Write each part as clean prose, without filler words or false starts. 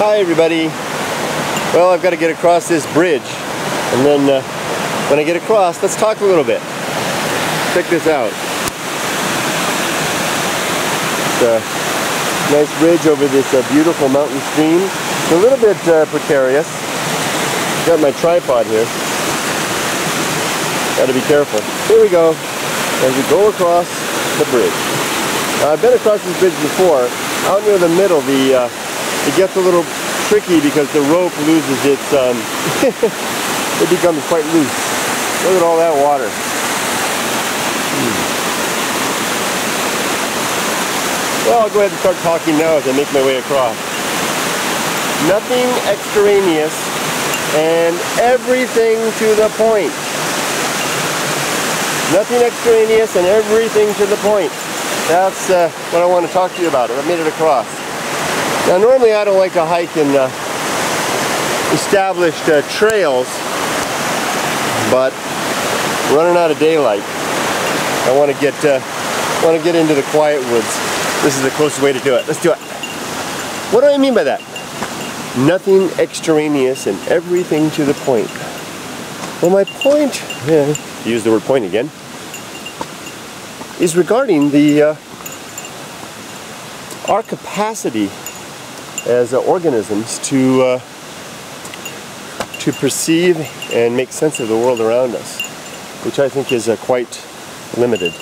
Hi everybody. Well, I've got to get across this bridge, and then when I get across, let's talk a little bit. Check this out. It's a nice bridge over this beautiful mountain stream. It's a little bit precarious. Got my tripod here. Got to be careful. Here we go, as we go across the bridge. I've been across this bridge before. Out near the middle, it gets a little tricky because the rope loses its, it becomes quite loose. Look at all that water. Well, I'll go ahead and start talking now as I make my way across. Nothing extraneous and everything to the point. Nothing extraneous and everything to the point. That's what I want to talk to you about. I've made it across. Now normally I don't like to hike in established trails, but running out of daylight, I want to get into the quiet woods. This is the closest way to do it. Let's do it. What do I mean by that? Nothing extraneous and everything to the point. Well, my point, use the word point again, is regarding our capacity as organisms to perceive and make sense of the world around us, which I think is quite limited.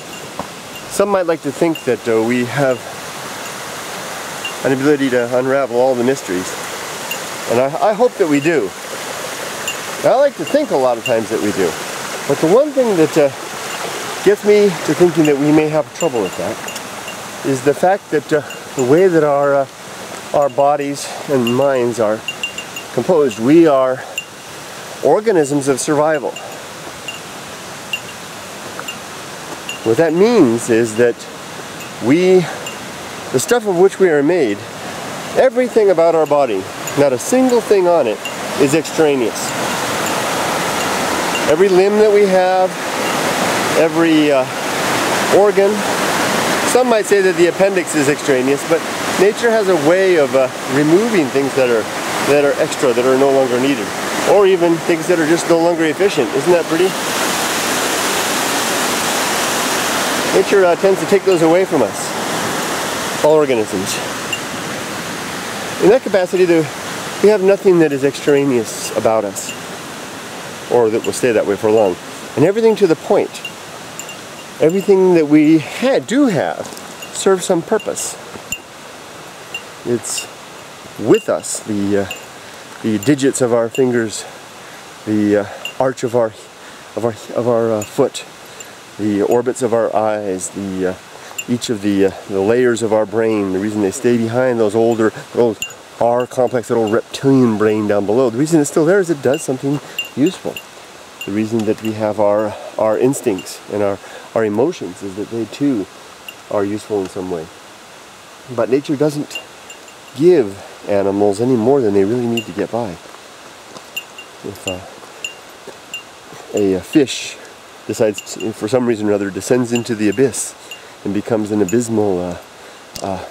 Some might like to think that we have an ability to unravel all the mysteries, and I hope that we do. I like to think a lot of times that we do, but the one thing that gets me to thinking that we may have trouble with that is the fact that the way that our bodies and minds are composed, we are organisms of survival. What that means is that the stuff of which we are made, everything about our body, not a single thing on it is extraneous. Every limb that we have, every organ. Some might say that the appendix is extraneous, but nature has a way of removing things that are extra, that are no longer needed, or even things that are just no longer efficient. Isn't that pretty? Nature tends to take those away from us, all organisms. In that capacity, we have nothing that is extraneous about us, or that will stay that way for long, and everything to the point. Everything that we do have serves some purpose. It's with us. The digits of our fingers, the arch of our foot, the orbits of our eyes, each of the layers of our brain. The reason they stay behind those our complex little reptilian brain down below. The reason it's still there is it does something useful. The reason that we have our instincts and our emotions is that they too are useful in some way. But nature doesn't give animals any more than they really need to get by. If a fish decides for some reason or other descends into the abyss and becomes an abysmal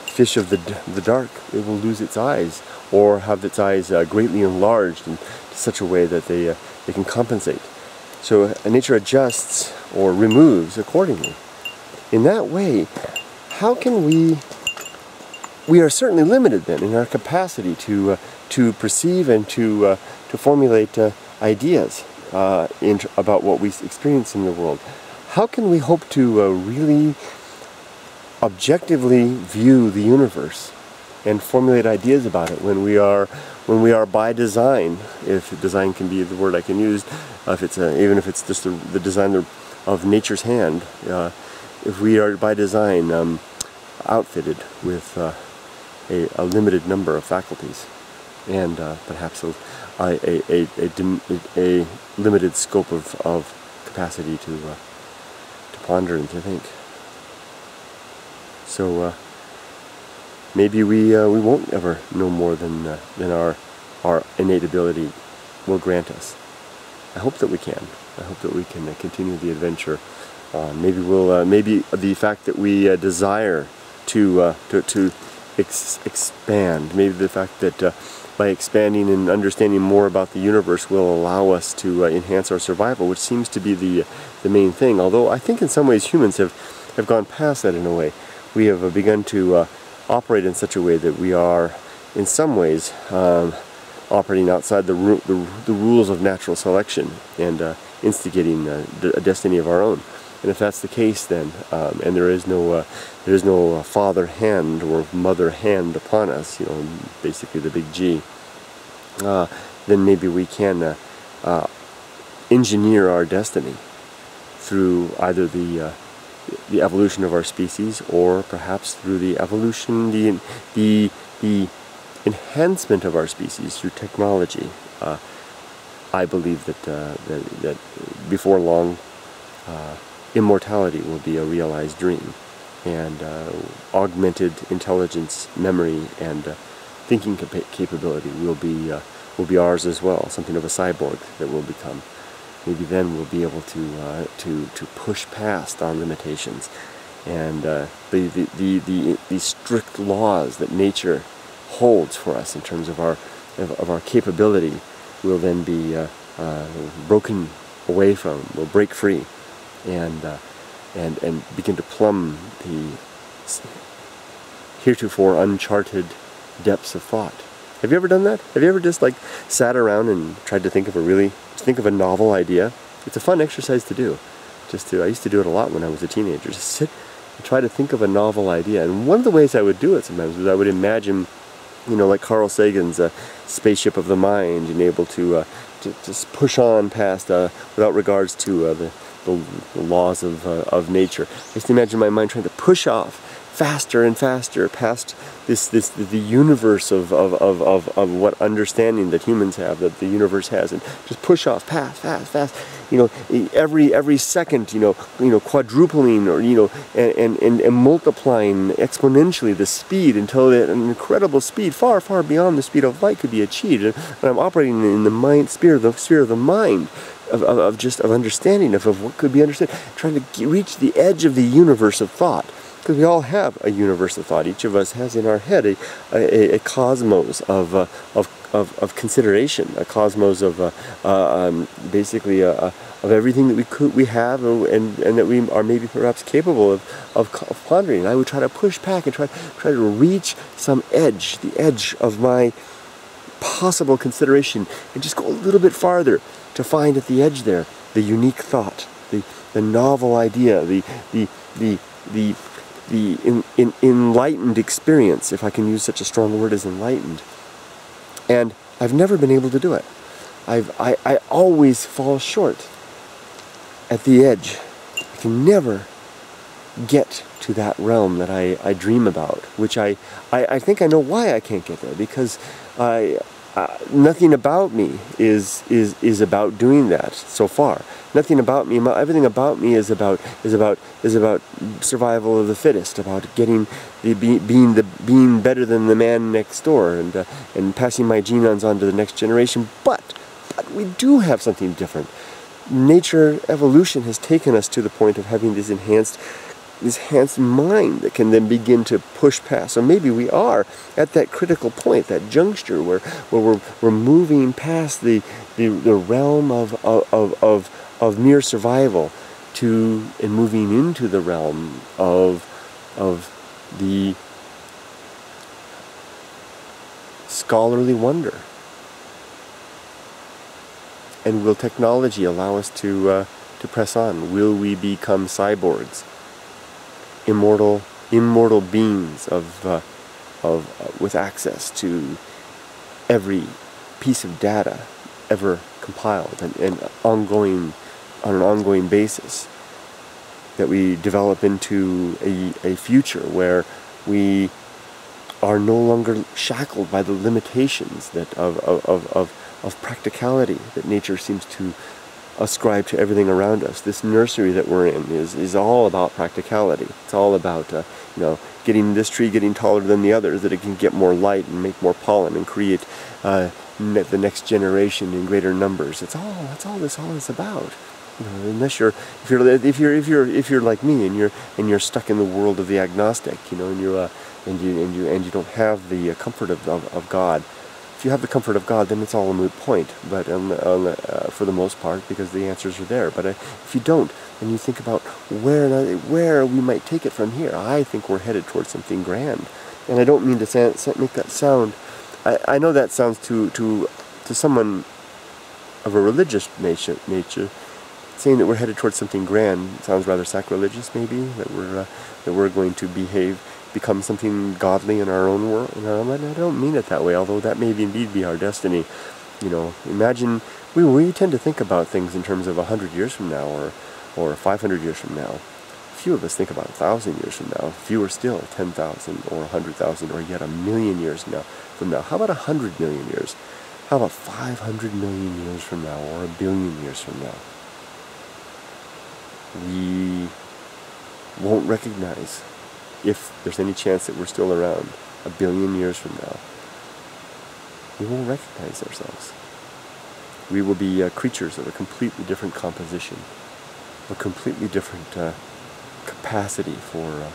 fish of the dark, it will lose its eyes, or have its eyes greatly enlarged in such a way that they can compensate. So nature adjusts or removes accordingly. In that way, how can we are certainly limited then in our capacity to perceive and to formulate ideas about what we experience in the world. How can we hope to really objectively view the universe and formulate ideas about it when we are by design, if design can be the word I can use, if it's even if it's just the design of nature's hand, if we are by design outfitted with a limited number of faculties and perhaps a limited scope of capacity to ponder and to think. So maybe we won't ever know more than our innate ability will grant us. I hope that we can. I hope that we can continue the adventure. Maybe the fact that we desire to expand, maybe the fact that by expanding and understanding more about the universe will allow us to enhance our survival, which seems to be the main thing. Although I think in some ways humans have gone past that in a way. We have begun to operate in such a way that we are, in some ways, operating outside the rules of natural selection and instigating a destiny of our own. And if that's the case, then and there is no father hand or mother hand upon us, basically the big G, then maybe we can engineer our destiny through either the evolution of our species, or perhaps through the evolution, the enhancement of our species through technology. I believe that before long, immortality will be a realized dream, and augmented intelligence, memory, and thinking capability will be ours as well. Something of a cyborg that we'll become. Maybe then we'll be able to push past our limitations, and the strict laws that nature holds for us in terms of our capability will then be broken away from. We'll break free, and begin to plumb the heretofore uncharted depths of thought. Have you ever done that? Have you ever just sat around and tried to think of a novel idea? It's a fun exercise to do. I used to do it a lot when I was a teenager. Just sit and try to think of a novel idea. And one of the ways I would do it sometimes was I would imagine, like Carl Sagan's spaceship of the mind, and able to just push on past without regards to the laws of nature. I used to imagine my mind trying to push off faster and faster past the universe of what understanding that humans have, that the universe has, and just push off fast. Every second, quadrupling or and multiplying exponentially the speed until an incredible speed, far beyond the speed of light, could be achieved. And I'm operating in the sphere of the mind. Of understanding of what could be understood, trying to reach the edge of the universe of thought, because we all have a universe of thought. Each of us has in our head a cosmos of consideration, a cosmos of basically of everything that we have and that we are maybe perhaps capable of pondering. And I would try to push back and try to reach some edge, the edge of my possible consideration, and just go a little bit farther to find at the edge there the unique thought, the novel idea, the enlightened experience, if I can use such a strong word as enlightened. And I've never been able to do it. I always fall short at the edge. I can never get to that realm that I dream about, which I think I know why I can't get there, because nothing about me is about doing that so far. Nothing about me, everything about me is about survival of the fittest, about being better than the man next door, and passing my genes on to the next generation. But we do have something different. Nature, evolution has taken us to the point of having this enhanced mind that can then begin to push past. So maybe we are at that critical point, that juncture where we're moving past the realm of mere survival and moving into the realm of the scholarly wonder. And will technology allow us to press on? Will we become cyborgs? Immortal beings with access to every piece of data ever compiled and on an ongoing basis, that we develop into a future where we are no longer shackled by the limitations of practicality that nature seems to ascribe to everything around us. This nursery that we're in is all about practicality. It's all about getting this tree getting taller than the others, that it can get more light and make more pollen and create the next generation in greater numbers. That's all this is about. Unless if you're like me and you're stuck in the world of the agnostic, and you don't have the comfort of God, if you have the comfort of God, then it's all a moot point, but for the most part, because the answers are there. But if you don't, and you think about where we might take it from here, I think we're headed towards something grand. And I don't mean to make that sound. I know that sounds to someone of a religious nature, saying that we're headed towards something grand sounds rather sacrilegious, maybe, that we're going to become something godly in our own world. I don't mean it that way, although that may indeed be our destiny. You know, imagine, we tend to think about things in terms of 100 years from now, or 500 years from now. Few of us think about 1,000 years from now. Fewer still, 10,000 or 100,000 or yet 1,000,000 years from now. How about 100 million years? How about 500 million years from now, or 1,000,000,000 years from now? We won't recognize, if there's any chance that we're still around 1,000,000,000 years from now, we won't recognize ourselves. We will be creatures of a completely different composition, a completely different capacity for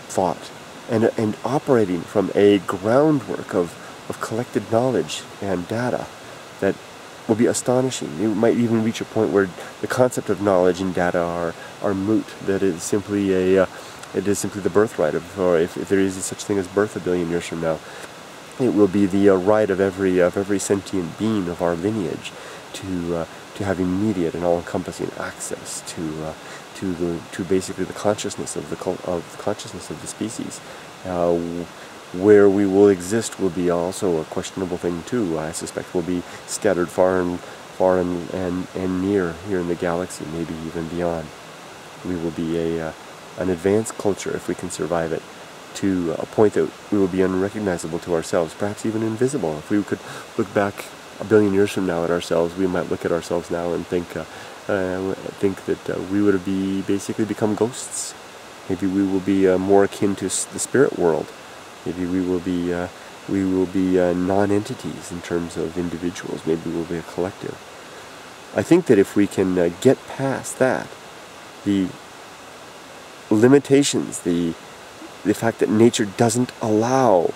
thought, and operating from a groundwork of collected knowledge and data that will be astonishing. You might even reach a point where the concept of knowledge and data are moot. That it is simply the birthright of, or if there is such thing as birth 1,000,000,000 years from now, it will be the right of every sentient being of our lineage to have immediate and all-encompassing access to basically the consciousness of the species. Where we will exist will be also a questionable thing too. I suspect we'll be scattered far and near here in the galaxy, maybe even beyond. We will be an advanced culture, if we can survive it, to a point that we will be unrecognizable to ourselves, perhaps even invisible. If we could look back 1,000,000,000 years from now at ourselves, we might look at ourselves now and think that we would basically become ghosts. Maybe we will be more akin to the spirit world. Maybe we will be non-entities in terms of individuals. Maybe we'll be a collective. I think that if we can get past that, the limitations, the fact that nature doesn't allow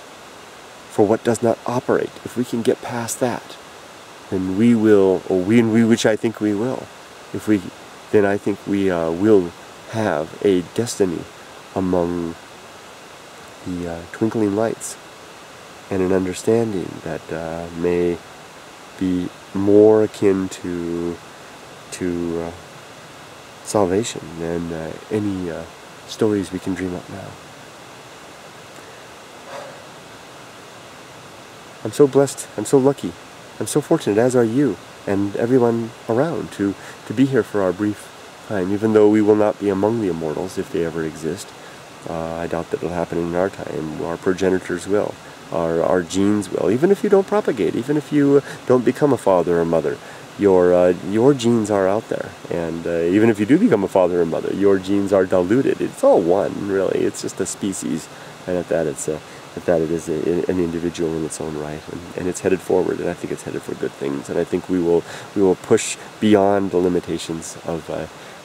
for what does not operate, if we can get past that, then we will, which I think we will, then I think we will have a destiny among the twinkling lights, and an understanding that may be more akin to salvation than any stories we can dream up now. I'm so blessed, I'm so lucky, I'm so fortunate, as are you and everyone around, to be here for our brief time, even though we will not be among the immortals if they ever exist. I doubt that it'll happen in our time. Our progenitors will. Our genes will. Even if you don't propagate, even if you don't become a father or mother, your genes are out there. And even if you do become a father or mother, your genes are diluted. It's all one, really. It's just a species. And at that, it is an individual in its own right. And it's headed forward. And I think it's headed for good things. And I think we will push beyond the limitations of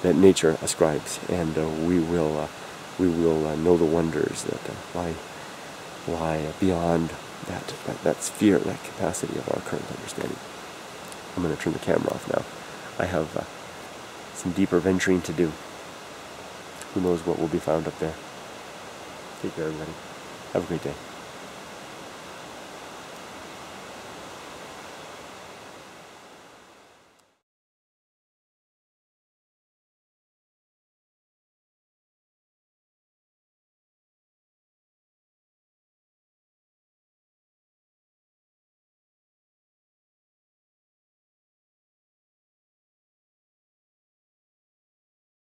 that nature ascribes. And we will know the wonders that lie beyond that sphere, that capacity of our current understanding. I'm going to turn the camera off now. I have some deeper venturing to do. Who knows what will be found up there. Take care, everybody. Have a great day.